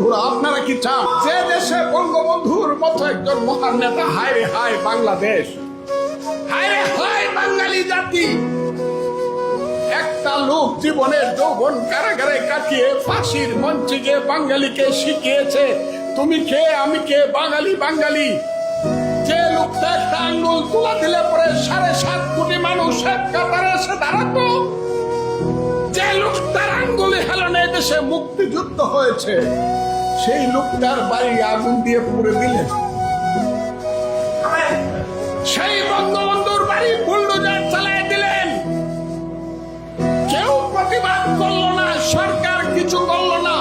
বন্ধুরা, আপনারা কি চান যে দেশে বঙ্গবন্ধুর মতো একজন মহান নেতা? হায় রে হায় বাংলাদেশ, হায় রে হায় বাঙালি জাতি। একটা লোক জীবনের যৌবন কারাগারে কাটিয়ে ফাঁসির মঞ্চে গিয়ে বাঙালিকে শিখিয়েছে তুমি কে আমি কে, বাঙালি বাঙালি। যে লোকটা একটা আঙ্গুল তুলা দিলে পরে 7.5 কোটি মানুষ এক কাতারে এসে দাঁড়াতো, যে লোকটার আঙ্গুলে হেলনে দেশে মুক্তিযুদ্ধ হয়েছে, সেই লোকটার বাড়ি আগুন দিয়ে পুড়ে দিলেন। সেই বঙ্গবন্ধুর বাড়ি বুলডোজার চালিয়ে দিলেন। কেউ প্রতিবাদ করলো না, সরকার কিছু করলো না,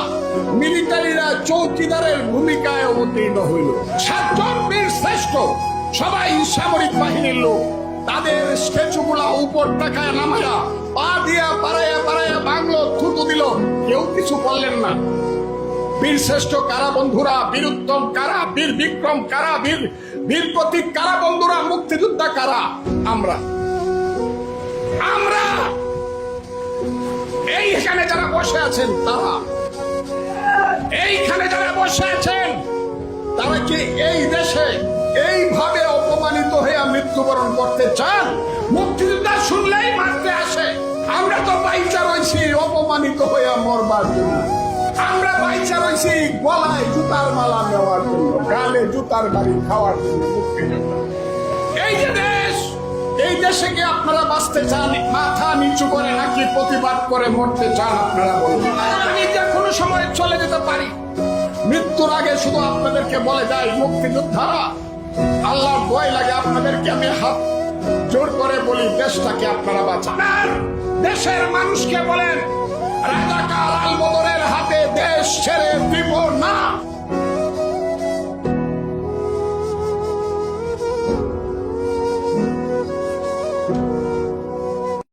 মিলিটারিরা চৌকিদারের ভূমিকায় অবতীর্ণ হইল। 7 জন বীর শ্রেষ্ঠ, সবাই সামরিক বাহিনীর লোক, তাদের স্ট্যাচু গুলা উপর টাকায় নামায়া পা দিয়া পাড়াইয়া পাড়াইয়া বাংলো থুতু দিল, কেউ কিছু বললেন না। বীর শ্রেষ্ঠ কারা বন্ধুরা, বীর উত্তম কারা, বীর বিক্রম কারা, বীর প্রতীক কারা বন্ধুরা, মুক্তিযোদ্ধা কারা? আমরা আমরা এইখানে যারা বসে আছেন তারা, এইখানে যারা বসে আছেন তারা কি এই দেশে এইভাবে অপমানিত হয়ে মৃত্যুবরণ করতে চান? মুক্তিযোদ্ধা শুনলেই মারতে আসে। আমরা তো বাইচা রয়েছি অপমানিত হয়ে মরবার জন্য, আমরা বাইচা রয়েছি গলায় জুতার মালা নেওয়ার জন্য, গালে জুতার বাড়ি খাওয়ার জন্য। মুক্তিযোদ্ধা এই যে দেশ, এই দেশে কি আপনারা বাঁচতে চান মাথা নিচু করে, নাকি প্রতিবাদ করে মরতে চান? আপনারা বলুন। আমি যে কোনো সময় চলে যেতে পারি, মৃত্যুর আগে শুধু আপনাদেরকে বলে যাই, মুক্তিযোদ্ধারা, আল্লাহর ভয় লাগে আপনাদেরকে আমি হাত জোর করে বলি, দেশটাকে আপনারা বাঁচান। দেশের মানুষকে বলেন, রাজাকার আলবদরের হাতে দেশ ছেড়ে দিব না।